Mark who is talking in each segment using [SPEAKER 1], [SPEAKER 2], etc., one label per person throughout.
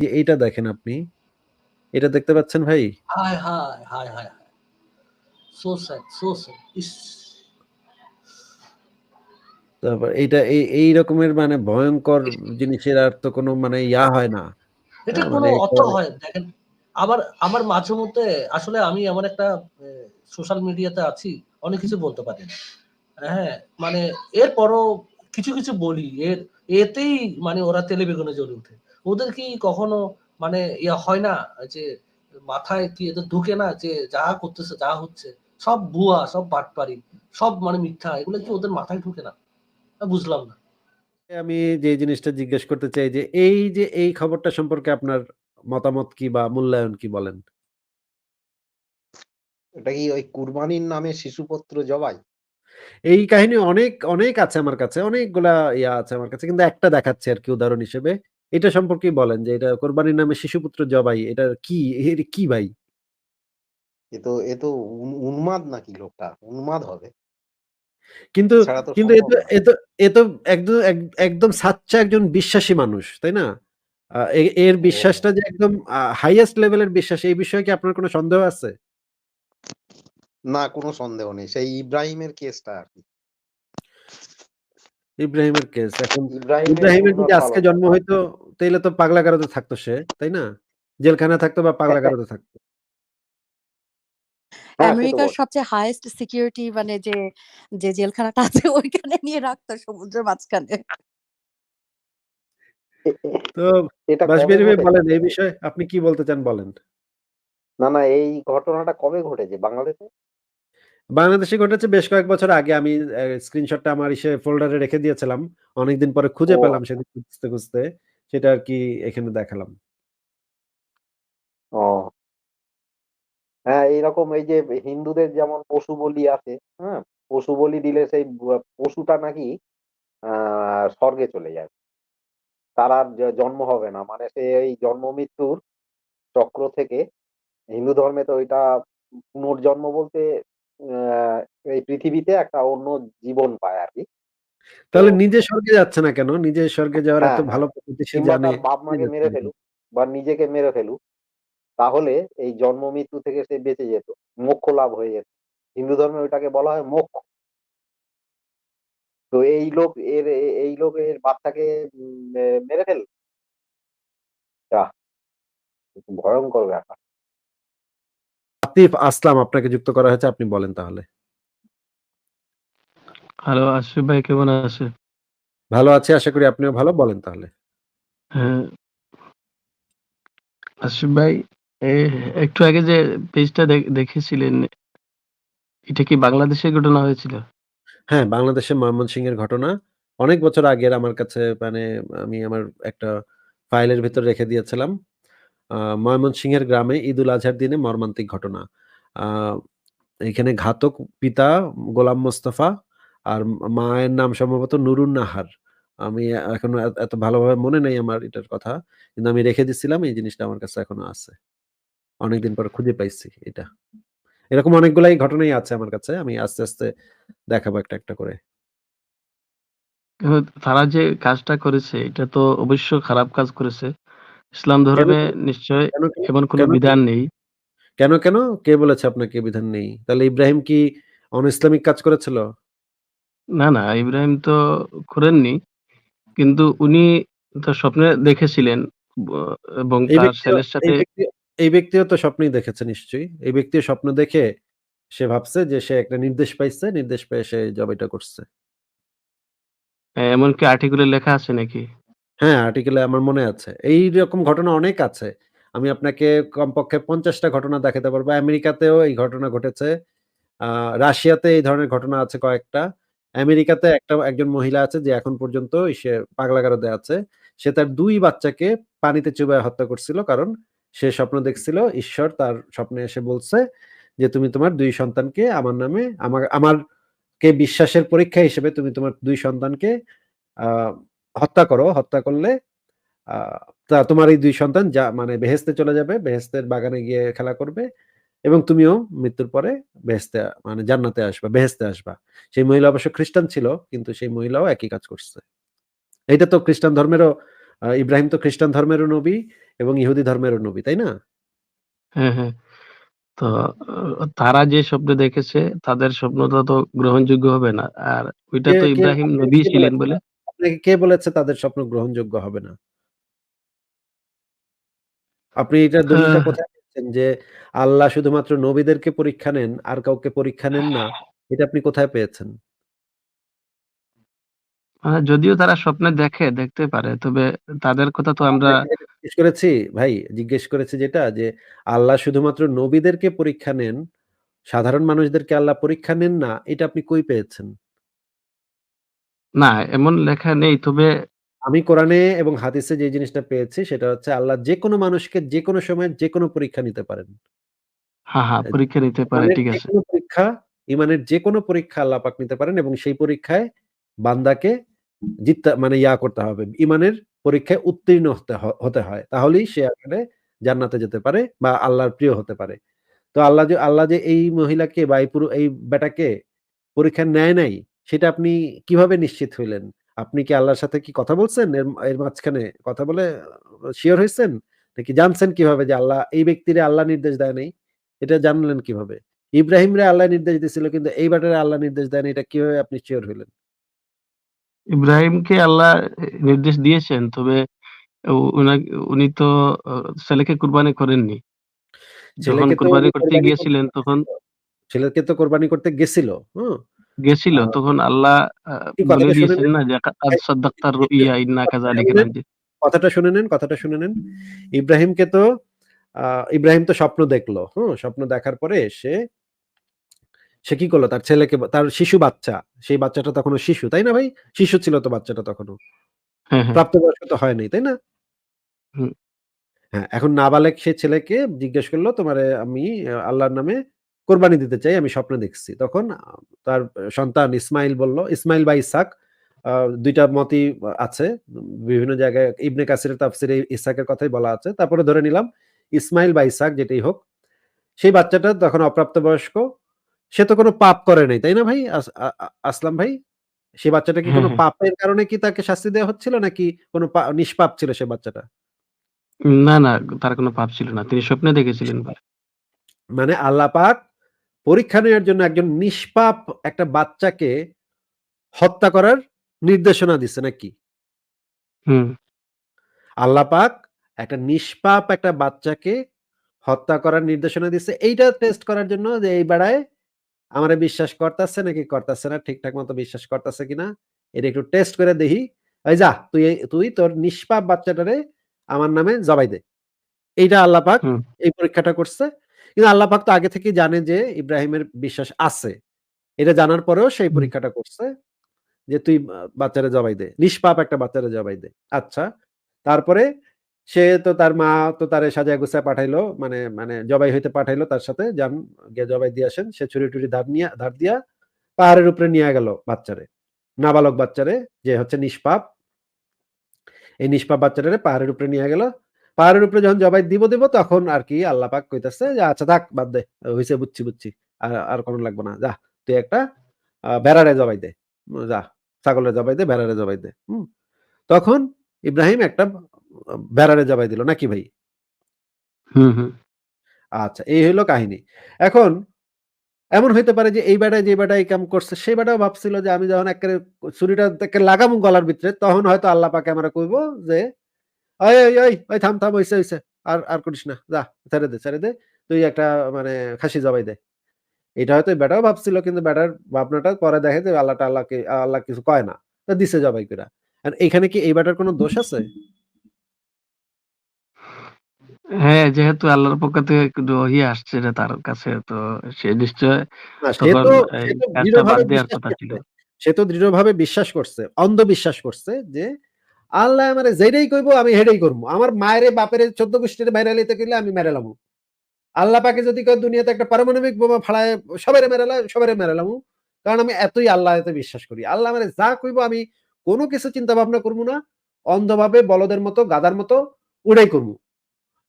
[SPEAKER 1] এইটা দেখেন আপনি। এটা দেখতে পাচ্ছেন ভাই?
[SPEAKER 2] হায়, হায়, হায়, হায়, হায়। So sad, so sad. ইস!
[SPEAKER 1] তারপর এই রকমের মানে ভয়ংকর জিনিসের আর তো কোনো মানে হয় না।
[SPEAKER 2] এটা
[SPEAKER 1] হ্যাঁ,
[SPEAKER 2] কোনো
[SPEAKER 1] মানে
[SPEAKER 2] অর্থ
[SPEAKER 1] একেবারে
[SPEAKER 2] হয় দেখেন, আমার মাঝে মধ্যে আসলে আমি এমন একটা সোশ্যাল মিডিয়াতে আছি, অনেক কিছু বলতে পারি না। হ্যাঁ, মানে এরপরও কিছু বলি। এতেই মানে ওরা তেলে বেগুনে জ্বলে উঠে। ওদের কি কখনো মানে হয় না যে মাথায় কি এদের ঢুকে না যে যা করতেছে, যা হচ্ছে সব ভুয়া, সব বাটপারি, সব মানে মিথ্যা। এগুলো কি ওদের মাথায় ঢুকে না? বুঝলাম না।
[SPEAKER 1] আমি যে জিনিসটা জিজ্ঞেস করতে চাই যে এই খবরটা সম্পর্কে আপনার মতামত কি বা মূল্যায়ন কি বলেন?
[SPEAKER 3] এটা কি ওই কুরবানির নামে শিশুপুত্র জবাই?
[SPEAKER 1] এই কাহিনী অনেক আছে আমার কাছে। অনেকগুলা আছে আমার কাছে। কিন্তু একটা দেখাচ্ছি আরকি উদাহরণ হিসেবে। এটা সম্পর্কেই বলেন যে এটা কোরবানির নামে শিশুপুত্র জবাই। এটা কি কি ভাই?
[SPEAKER 3] এ তো উন্মাদ নাকি লোকটা? উন্মাদ হবে।
[SPEAKER 1] কিন্তু
[SPEAKER 3] এছাড়া তো
[SPEAKER 1] কিন্তু এ
[SPEAKER 3] সম্ভব
[SPEAKER 1] তো
[SPEAKER 3] না।
[SPEAKER 1] এ তো এ তো একদম সাচ্চা একজন বিশ্বাসী মানুষ, তাই না? এর
[SPEAKER 3] ও
[SPEAKER 1] বিশ্বাসটা যে একদম হাইয়েস্ট লেভেলের বিশ্বাস এই বিষয়ে কি আপনার কোন সন্দেহ আছে?
[SPEAKER 3] না কোনো সন্দেহ নেই। সেই ইব্রাহিমের কেসটা আরকি।
[SPEAKER 1] ইব্রাহিমের কেস। এখন
[SPEAKER 3] ইব্রাহিমের
[SPEAKER 1] ইব্রাহিমের যদি
[SPEAKER 3] সুন্নত
[SPEAKER 1] আজকে
[SPEAKER 3] পালন
[SPEAKER 1] জন্ম
[SPEAKER 3] করে।
[SPEAKER 1] হইতো তাইলে তো পাগলাগারদে থাকতো সে, তাই না? জেলখানায় থাকতো বা পাগলাগারদে থাকতো।
[SPEAKER 3] হ্যাঁ, সে তো
[SPEAKER 4] আমেরিকার
[SPEAKER 3] বটে।
[SPEAKER 4] সবচেয়ে হাইয়েস্ট সিকিউরিটি মানে যে জেলখানাটা আছে ওইখানে নিয়ে রাখতো সমুদ্রের মাঝখানে।
[SPEAKER 3] এ এ
[SPEAKER 1] তো
[SPEAKER 3] এটা কবে
[SPEAKER 1] বাসবিরি ভাই
[SPEAKER 3] ঘটেছে?
[SPEAKER 1] বলেন এই বিষয়ে আপনি কি বলতে চান বলেন?
[SPEAKER 3] না, এই ঘটনাটা কবে ঘটেছে বাংলাদেশে?
[SPEAKER 1] বাংলাদেশে ঘটেছে বেশ কয়েক বছর আগে। আমি স্ক্রিনশটটা আমার ফোল্ডারে রেখে দিয়েছিলাম। অনেকদিন পরে খুঁজে
[SPEAKER 3] ও
[SPEAKER 1] পেলাম সেদিন খুঁজতে। সেটা আরকি এখানে দেখালাম।
[SPEAKER 3] ও হ্যাঁ, এইরকম এই যে হিন্দুদের যেমন পশু বলি আছে, হ্যাঁ? পশু বলি দিলে সেই পশুটা নাকি আ স্বর্গে চলে যায়। তার আর জন্ম হবে না। মানে সে এই জন্ম মৃত্যুর চক্র থেকে হিন্দু ধর্মে তো ওইটা পুনর্জন্ম বলতে এই পৃথিবীতে একটা অন্য জীবন পায় আরকি। তো
[SPEAKER 1] তাহলে নিজে স্বর্গে যাচ্ছে না কেন? নিজে স্বর্গে যাওয়ার এত
[SPEAKER 3] হ্যাঁ,
[SPEAKER 1] ভালো
[SPEAKER 3] হ্যাঁ।
[SPEAKER 1] পদ্ধতি সে
[SPEAKER 3] কিংবা
[SPEAKER 1] জানে।
[SPEAKER 3] তার
[SPEAKER 1] সে
[SPEAKER 3] বাপ-মাকে
[SPEAKER 1] যাচ্ছে
[SPEAKER 3] মেরে
[SPEAKER 1] না কেন?
[SPEAKER 3] ফেলুক বা নিজেকে মেরে ফেলুক। তাহলে এই জন্ম মৃত্যু থেকে সে বেঁচে যেত। মোক্ষ লাভ হয়ে যেত। হিন্দু ধর্মে ওইটাকে বলা হয় মোক্ষ। তো এই লোক এর বাচ্চাকে মেরে ফেলল। যাহ! ভয়ংকর ব্যাপার।
[SPEAKER 1] আতিফ আসলাম আপনাকে যুক্ত করা হয়েছে। আপনি বলেন তাহলে।
[SPEAKER 5] হ্যালো আশিফ ভাই কেমন আছেন?
[SPEAKER 1] ভালো আছি। আশা করি আপনিও ভালো। বলেন তাহলে।
[SPEAKER 5] হ্যাঁ, আশিফ ভাই এ একটু আগে যে পেজটা দেখেছিলেন এটা কি বাংলাদেশের ঘটনা হয়েছিল?
[SPEAKER 1] হ্যাঁ, বাংলাদেশের ময়মনসিংহের ঘটনা। অনেক বছর আগের আমার কাছে মানে আমি আমার একটা ফাইলের ভেতর রেখে দিয়েছিলাম। আ ময়মনসিংহের গ্রামে ঈদুল আজহার দিনে মর্মান্তিক ঘটনা। আ এখানে ঘাতক পিতা গোলাম মোস্তফা আর মায়ের নাম সম্ভবত নুরুন নাহার। আমি এখনো এত ভালোভাবে মনে নেই আমার এটার কথা। কিন্তু আমি রেখে দিছিলাম। এই জিনিসটা আমার কাছে এখনো আছে। অনেকদিন পরে খুঁজে পাইছি এটা। এরকম অনেকগুলাই ঘটনাই আছে আমার কাছে। আমি আস্তে দেখাবো একটা করে।
[SPEAKER 5] কিন্তু তারা যে কাজটা করেছে এটা তো অবশ্য খারাপ কাজ করেছে। ইসলাম
[SPEAKER 1] কেন,
[SPEAKER 5] ধর্মে
[SPEAKER 1] কেন,
[SPEAKER 5] নিশ্চয়
[SPEAKER 1] কেন, কেন,
[SPEAKER 5] এমন কোনো
[SPEAKER 1] কেন, কেন?
[SPEAKER 5] বিধান নেই।
[SPEAKER 1] কেন? কে বলেছে আপনাকে বিধান নেই? তাহলে ইব্রাহিম কি অন-ইসলামিক কাজ করেছিল?
[SPEAKER 5] না, ইব্রাহিম তো করেননি। কিন্তু উনি তো স্বপ্নে দেখেছিলেন ব এবং
[SPEAKER 1] এই
[SPEAKER 5] তার
[SPEAKER 1] ব্যক্তিও
[SPEAKER 5] ছেলের
[SPEAKER 1] এই
[SPEAKER 5] সাথে
[SPEAKER 1] ব্যক্তি এই ব্যক্তিও তো স্বপ্নেই দেখেছে নিশ্চয়ই। এই ব্যক্তিও স্বপ্ন দেখে সে ভাবছে যে সে একটা নির্দেশ পাইছে। নির্দেশ পেয়ে সে জবাইটা করছে।
[SPEAKER 5] এমনকি আর্টিকেলে লেখা আছে নাকি?
[SPEAKER 1] হ্যাঁ, আর্টিকেলে আমার মনে আছে। এইরকম ঘটনা অনেক আছে। আমি আপনাকে কমপক্ষে ৫০ টা ঘটনা দেখাতে পারবো। আমেরিকাতেও এই ঘটনা ঘটেছে। আ রাশিয়াতে এই ধরনের ঘটনা আছে কয়েকটা। আমেরিকাতে একজন মহিলা আছে যে এখন পর্যন্ত সে পাগলাগারদে আছে। সে তার ২ বাচ্চাকে পানিতে চুবায়ে হত্যা করছিল। কারণ সে স্বপ্ন দেখছিল ঈশ্বর তার স্বপ্নে এসে বলছে যে, "তুমি তোমার ২ সন্তানকে আমার নামে আমারকে বিশ্বাসের পরীক্ষা হিসেবে তুমি তোমার ২ সন্তানকে আ হত্যা করো। হত্যা করলে আ তা তোমার এই ২ সন্তান মানে বেহেশতে চলে যাবে। বেহেশতের বাগানে গিয়ে খেলা করবে এবং তুমিও মৃত্যুর পরে বেহেশতে মানে জান্নাতে আসবা, বেহেশতে আসবা।" সেই মহিলা অবশ্য খ্রিস্টান ছিল, কিন্তু সেই মহিলাও একই কাজ করছে। এইটা তো খ্রিস্টান ধর্মেরও ইব্রাহিম তো খ্রিস্টান ধর্মেরও নবী এবং ইহুদি ধর্মেরও নবী, তাই না?
[SPEAKER 5] হ্যাঁ, হ্যাঁ। তো তারা যে স্বপ্ন দেখেছে তাদের স্বপ্নটা তো গ্রহণযোগ্য হবে না। আর ওইটা
[SPEAKER 1] কে
[SPEAKER 5] তো
[SPEAKER 1] কে
[SPEAKER 5] ইব্রাহিম
[SPEAKER 1] আপনাকে
[SPEAKER 5] নবী
[SPEAKER 1] কে
[SPEAKER 5] ছিলেন
[SPEAKER 1] বলেছে?
[SPEAKER 5] বলে।
[SPEAKER 1] আপনাকে কে বলেছে তাদের স্বপ্ন গ্রহণযোগ্য হবে না? আপনি এটার দলিলটা
[SPEAKER 5] আহ
[SPEAKER 1] কোথায় পেয়েছেন যে আল্লাহ শুধুমাত্র নবীদেরকে পরীক্ষা নেন, আর কাউকে পরীক্ষা নেন না? এটা আপনি কোথায় পেয়েছেন?
[SPEAKER 5] যদিও তারা স্বপ্নে দেখতে পারে। তবে তাদের কথা তো আমরা
[SPEAKER 1] আপনাকে যেটা জিজ্ঞেস করেছি ভাই, জিজ্ঞেস করেছি যেটা যে আল্লাহ শুধুমাত্র নবীদেরকে পরীক্ষা নেন, সাধারণ মানুষদেরকে আল্লাহ পরীক্ষা নেন না, এটা আপনি কই পেয়েছেন?
[SPEAKER 5] না এমন লেখা নেই। তবে
[SPEAKER 1] আমি কোরআনে এবং হাদিসে যে জিনিসটা পেয়েছি সেটা হচ্ছে আল্লাহ যেকোনো মানুষকে যেকোনো সময় যেকোনো পরীক্ষা নিতে পারেন।
[SPEAKER 5] হ্যাঁ, হ্যাঁ,
[SPEAKER 1] অ্যা
[SPEAKER 5] পরীক্ষা নিতে পারে।
[SPEAKER 1] ইমানের
[SPEAKER 5] ঠিক আছে।
[SPEAKER 1] যেকোনো পরীক্ষা ইমানের যেকোনো পরীক্ষা আল্লাহ পাক নিতে পারেন এবং সেই পরীক্ষায় বান্দাকে মানে করতে হবে। ইমানের পরীক্ষায় উত্তীর্ণ হতে হয়। তাহলেই সে আসলে জান্নাতে যেতে পারে বা আল্লাহর প্রিয় হতে পারে। তো আল্লাহ যে এই মহিলাকে বা এই বেটাকে পরীক্ষা নেয় নাই, সেটা আপনি কিভাবে নিশ্চিত হইলেন? আপনি কি আল্লাহর সাথে কি কথা বলছেন? এর এর মাঝখানে কথা বলে সিওর হইছেন? নাকি জানছেন কিভাবে যে আল্লাহ এই ব্যক্তিরে আল্লাহ নির্দেশ দেয় নাই? এটা জানলেন কিভাবে? ইব্রাহিমরে আল্লাহ নির্দেশ দিছিল কিন্তু এই বেটারে আল্লাহ নির্দেশ দেয় নাই, এটা কিভাবে আপনি সিওর হইলেন?
[SPEAKER 5] ইব্রাহিমকে আল্লাহ নির্দেশ দিয়েছেন। তবে উ উনা উনি তো অ ছেলেকে কুরবানি করেননি। যখন
[SPEAKER 1] ছেলেকে তো
[SPEAKER 5] কুরবানি
[SPEAKER 1] উনি
[SPEAKER 5] করতে
[SPEAKER 1] কোরবানি করতে
[SPEAKER 5] গিয়েছিলেন তখন
[SPEAKER 1] গেছিল। ছেলেকে তো কোরবানি করতে গেছিল। হুম?
[SPEAKER 5] গেছিল।
[SPEAKER 1] আ
[SPEAKER 5] তখন আল্লাহ আ
[SPEAKER 1] কি
[SPEAKER 5] বলে
[SPEAKER 1] কথাটা শুনে
[SPEAKER 5] দিয়েছেন
[SPEAKER 1] নেন।
[SPEAKER 5] না যে "কাদ
[SPEAKER 1] এই
[SPEAKER 5] সাদ্দাকতার
[SPEAKER 1] ইব্রা
[SPEAKER 5] রুইয়া ইন্না
[SPEAKER 1] কথাটা শুনে
[SPEAKER 5] কাযালিকা
[SPEAKER 1] নেন,
[SPEAKER 5] নাজজি।"
[SPEAKER 1] কথাটা শুনে নেন। ইব্রাহিমকে তো আ ইব্রাহিম তো স্বপ্ন দেখলো। হুম? স্বপ্ন দেখার পরে সে কি করলো? তার ছেলেকে তার শিশু বাচ্চা, সেই বাচ্চাটা তখনো শিশু, তাই না ভাই? শিশু ছিল তো বাচ্চাটা তখনো।
[SPEAKER 5] হ্যাঁ, হ্যাঁ।
[SPEAKER 1] প্রাপ্তবয়স্ক তো হয় নাই, তাই না?
[SPEAKER 5] হুম,
[SPEAKER 1] হ্যাঁ, এখন নাবালেগ সে ছেলেকে জিজ্ঞেস করল, "তোমারে আমি আল্লাহর নামে কোরবানি দিতে চাই, আমি স্বপ্নে দেখছি।" তখন তার সন্তান ইসমাইল বলল, ইসমাইল বা ইসহাক ২ টা মতই আছে। বিভিন্ন জায়গায় ইবনে কাসিরের তাফসিরে ইসহাকের কথাই বলা আছে। তারপরে ধরে নিলাম ইসমাইল বা ইসহাক যেটাই হোক, সেই বাচ্চাটা তখন অপ্রাপ্তবয়স্ক। সে তো কোনো পাপ করে নাই, তাই না ভাই? আস আ আ আসলাম ভাই? সে বাচ্চাটা কি
[SPEAKER 5] হ্যাঁ,
[SPEAKER 1] কোনো
[SPEAKER 5] হ্যাঁ।
[SPEAKER 1] পাপের কারণে কি তাকে শাস্তি দেওয়া হচ্ছিল নাকি কোনো নিষ্পাপ ছিল সে বাচ্চাটা?
[SPEAKER 5] না, না, তার কোনো পাপ ছিল না। তিনি স্বপ্নে দেখেছিলেন বলে।
[SPEAKER 1] মানে আল্লাহ পাক পরীক্ষা নেওয়ার জন্য একজন নিষ্পাপ একটা বাচ্চাকে হত্যা করার নির্দেশনা দিছে নাকি?
[SPEAKER 5] হুম,
[SPEAKER 1] আল্লাহ পাক একটা নিষ্পাপ একটা বাচ্চাকে হত্যা করার নির্দেশনা দিছে। এইটা টেস্ট করার জন্য যে এই বেড়ায় আমারে বিশ্বাস করতাছে নাকি করতাছে না, ঠিকঠাক মতো বিশ্বাস করতাছে কিনা, এটা একটু টেস্ট করে দেখি। এই যা তুই তোর নিষ্পাপ বাচ্চাটারে আমার নামে জবাই দে। এইটা আল্লাহ পাক
[SPEAKER 5] হুম,
[SPEAKER 1] এই পরীক্ষাটা করছে। কিন্তু আল্লাহ পাক তো আগে থেকেই জানে যে ইব্রাহিমের বিশ্বাস আছে। এটা জানার পরেও সেই
[SPEAKER 5] হুম,
[SPEAKER 1] পরীক্ষাটা করছে যে, "তুই বাচ্চারে জবাই দে। নিষ্পাপ একটা বাচ্চারে জবাই দে।" আচ্ছা। তারপরে সে তো তার মা তো তারে সাজায় গুছায় পাঠাইলো। মানে মানে জবাই হইতে পাঠাইলো তার সাথে, "যান গিয়ে জবাই দিয়ে আসেন।" সে ছুরি-টুরি ধার দিয়া পাহাড়ের উপরে নিয়া গেল বাচ্চারে। নাবালক বাচ্চারে যে হচ্ছে নিষ্পাপ। এই নিষ্পাপ বাচ্চাটারে পাহাড়ের উপরে নিয়ে গেল। পাহাড়ের উপরে যখন জবাই দিব তখন আরকি আল্লাহ পাক কইতেছে যে, "আচ্ছা থাক বাদ দে। হইছে বুঝছি। আর করণ লাগবো না। যা তুই একটা ভেড়ারে জবাই দে। যা ছাগলের জবাই দে, ভেড়ারে জবাই দে।" হুম? তখন ইব্রাহিম একটা ভেড়ারে জবাই দিল নাকি ভাই?
[SPEAKER 5] হুম, হুম।
[SPEAKER 1] আচ্ছা এই হইল কাহিনী। এখন এমন হইতে পারে যে এই বেটায় যে বেটা এই কাম করছে সেই বেটাও ভাবছিল যে আমি যখন এক্কারে ছুরিটা এক্কে লাগামু গলার ভিতরে তখন হয়তো আল্লাহ পাক আমারে কইবো যে ওই থাম, হইছে। আর করিস না। যা ছেড়ে দে। তুই একটা মানে খাসি জবাই দে। এটা হয়তো বেটাও ভাবছিল কিন্তু বেটার ভাবনাটা পরে দেখে যে আল্লাহ কিছু কয় না। তো দিছে জবাই কইরা। আর এখানে কি এই বেটার কোনো দোষ আছে?
[SPEAKER 5] হ্যাঁ, যেহেতু আল্লাহর পক্ষ থেকে একটু ওহী আসছে যে তার কাছে তো সে নিশ্চয়
[SPEAKER 1] না
[SPEAKER 5] তখন
[SPEAKER 1] সে
[SPEAKER 5] এই
[SPEAKER 1] তো
[SPEAKER 5] কাজটা বাদ
[SPEAKER 1] দৃঢ়ভাবে
[SPEAKER 5] দেওয়ার
[SPEAKER 1] বিশ্বাস
[SPEAKER 5] কথা ছিল।
[SPEAKER 1] করছে। সে তো দৃঢ়ভাবে বিশ্বাস করছে। অন্ধবিশ্বাস করছে যে আল্লাহ আমারে যেইটাই কইবো আমি হেডাই করবো। আমার মায়েরে বাপেরে ১৪ গোষ্ঠীরে মাইরা লইতে কইলে আমি মাইরা লামু। আল্লাহ পাকে যদি কয় দুনিয়াতে একটা পারমাণবিক বোমা ফালায় সবাইরে মেরালামু। কারণ আমি এতই আল্লাহতে বিশ্বাস করি। আল্লাহ আমারে যা কইবো আমি কোন কিছু চিন্তা ভাবনা করবো না। অন্ধভাবে বলদের মতো গাধার মতো উড়াই করবো।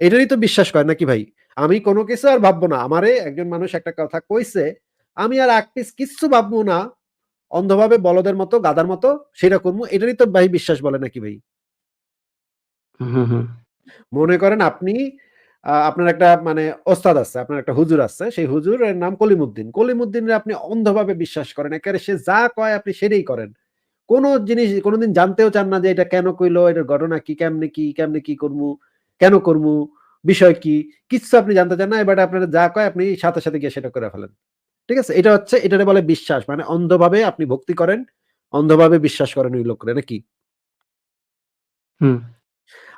[SPEAKER 1] এটারই তো বিশ্বাস করে নাকি ভাই? আমি কোন কিছু আর ভাববো না। আমারে একজন মানুষ একটা কথা কইছে, আমি আর এক পিস কিচ্ছু ভাববো না। অন্ধভাবে বলদের মতো গাধার মতো সেটা করবো। এটারই তো ভাই বিশ্বাস বলে নাকি ভাই?
[SPEAKER 5] হুম, হুম।
[SPEAKER 1] মনে করেন আপনি আপনার একটা মানে ওস্তাদ আছে, আপনার একটা হুজুর আছে। সেই হুজুরের নাম কলিমুদ্দিন। কলিমুদ্দিনের আপনি অন্ধভাবে বিশ্বাস করেন। একেবারে সে যা কয় আপনি সেটাই করেন। কোন জিনিস কোনদিন জানতেও চান না যে এটা কেন কইলো, এটার ঘটনা কি, কেমনে কি করমু, কেন করমু, বিষয় কি? কিচ্ছু আপনি জানতে চান না। এবার আপনার যা কয় আপনি সাথে, সাথে গিয়ে সেটা করে ফেলেন। ঠিক আছে? এটা হচ্ছে এটারে বলে বিশ্বাস। মানে অন্ধভাবে আপনি ভক্তি করেন, অন্ধভাবে বিশ্বাস করেন ওই লোকরে নাকি?
[SPEAKER 5] হুম।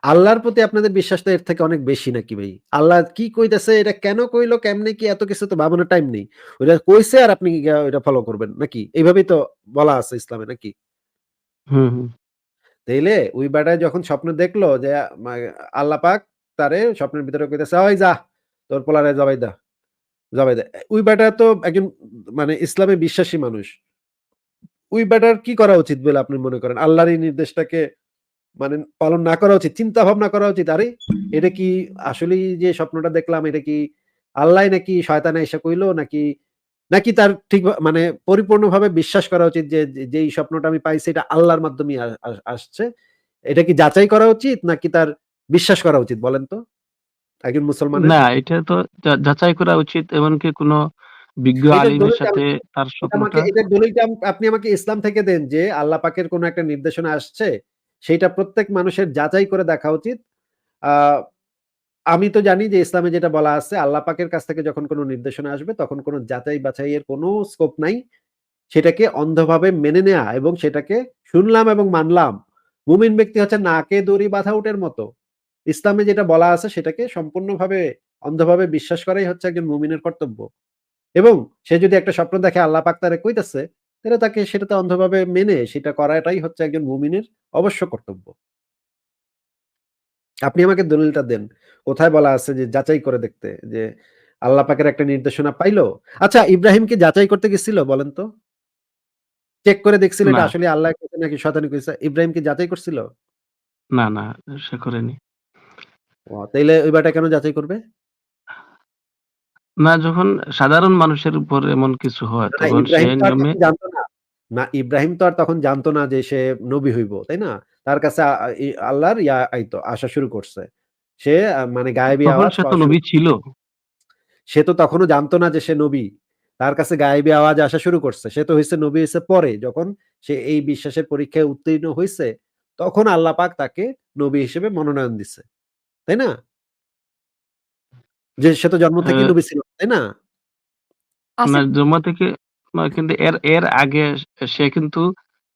[SPEAKER 1] আল্লাহর প্রতি আপনাদের বিশ্বাসটা এর থেকে অনেক বেশি নাকি ভাই? আল্লাহ কি কইতেছে, এটা কেন কইলো, কেমনে কি এত কিছু তো ভাবানোর টাইম নেই। ওইটা কইছে আর আপনি গিয়া ওইটা ফলো করবেন নাকি? এভাবেই তো বলা আছে ইসলামে নাকি?
[SPEAKER 5] হুম, হুম।
[SPEAKER 1] তাইলে ওই বেটায় যখন স্বপ্ন দেখলো যে আল্লাহ পাক তারে স্বপ্নের ভিতরে কইতেছে, "ওই যা, তোর পোলারে জবাই দা, জবাই দে।" ওই বেটা তো একজন মানে ইসলামে বিশ্বাসী মানুষ। ওই বেটার কি করা উচিত বলে আপনি মনে করেন? আল্লাহর এই নির্দেশটাকে মানে পালন না করা উচিত, চিন্তা ভাবনা করা উচিত। আরে এটা কি আসলেই যে স্বপ্নটা দেখলাম এটা কি আল্লাহই নাকি শয়তানে এসে কইলো নাকি তার ঠিক মানে পরিপূর্ণভাবে বিশ্বাস করা উচিত যে যেই স্বপ্নটা আমি পাইছি এটা আল্লাহর মাধ্যমেই আসছে। এটা কি যাচাই করা উচিত নাকি তার বিশ্বাস করা উচিত বলেন তো? একজন মুসলমানের?
[SPEAKER 5] না, এটা তো যাচাই করা উচিত। এমনকি কোনো বিজ্ঞ
[SPEAKER 1] এটার
[SPEAKER 5] আলিমের
[SPEAKER 1] দলিলটা
[SPEAKER 5] সাথে তার
[SPEAKER 1] এটা আমাকে
[SPEAKER 5] স্বপ্নটা
[SPEAKER 1] এটার দলিলটা আপনি আমাকে ইসলাম থেকে দেন যে আল্লাহ পাকের কোন একটা নির্দেশনা আসছে, সেইটা প্রত্যেক মানুষের যাচাই করে দেখা উচিত। আ আমি তো জানি যে ইসলামে যেটা বলা আছে আল্লাহ পাকের কাছ থেকে যখন কোন নির্দেশনা আসবে তখন কোন যাচাই-বাছাইয়ের কোন স্কোপ নাই। সেটাকে অন্ধভাবে মেনে নেয়া এবং সেটাকে শুনলাম এবং মানলাম। মুমিন ব্যক্তি হচ্ছে নাকে দড়ি বাঁধা উটের মতো। ইসলামে যেটা বলা আছে সেটাকে সম্পূর্ণভাবে অন্ধভাবে বিশ্বাস করাই হচ্ছে একজন মুমিনের কর্তব্য। এবং সে যদি একটা স্বপ্ন দেখে আল্লাহ পাক তারে কইতেছে, তাহলে তাকে সেটাতে অন্ধভাবে মেনে সেটা করাটাই হচ্ছে একজন মুমিনের অবশ্য কর্তব্য। আপনি আমাকে দলিলটা দেন। কোথায় বলা আছে যে যাচাই করে দেখতে যে আল্লাহ পাকের একটা নির্দেশনা পাইলো? আচ্ছা ইব্রাহিম কি যাচাই করতে গেছিল বলেন তো? চেক করে দেখছিল
[SPEAKER 5] না,
[SPEAKER 1] এটা আসলে আল্লাহ কইছে নাকি শয়তানি কইছে? ইব্রাহিম কি যাচাই করছিল?
[SPEAKER 5] না, না, সে করেনি।
[SPEAKER 1] ও তাইলে ওই বেটা কেন যাচাই করবে?
[SPEAKER 5] না, যখন সাধারণ মানুষের উপর এমন কিছু হয়
[SPEAKER 1] না, না
[SPEAKER 5] তখন সে
[SPEAKER 1] ইব্রাহিম তো আর
[SPEAKER 5] নিয়মে
[SPEAKER 1] তখন জানতো না। না ইব্রাহিম তো আর তখন জানতো না যে সে নবী হইব, তাই না? তার কাছে আল্লাহর আইতো আসা শুরু করছে। সে মানে গায়েবী
[SPEAKER 5] তখন
[SPEAKER 1] আওয়াজ
[SPEAKER 5] সে তো
[SPEAKER 1] পাওয়া শুরু
[SPEAKER 5] নবী ছিল।
[SPEAKER 1] সে তো তখনো জানতো না যে সে নবী। তার কাছে গায়েবী আওয়াজ আসা শুরু করছে। সে তো হইছে নবী হইছে পরে যখন সে এই বিশ্বাসের পরীক্ষায় উত্তীর্ণ হইছে, তখন আল্লাহ পাক তাকে নবী হিসেবে মনোনয়ন দিছে। তাই না? যে সে তো জন্ম থেকেই
[SPEAKER 5] অ্যা
[SPEAKER 1] নবী ছিল, তাই না?
[SPEAKER 5] না,
[SPEAKER 4] আসিফ
[SPEAKER 5] জন্ম থেকে না, কিন্তু এর এর আগে সে কিন্তু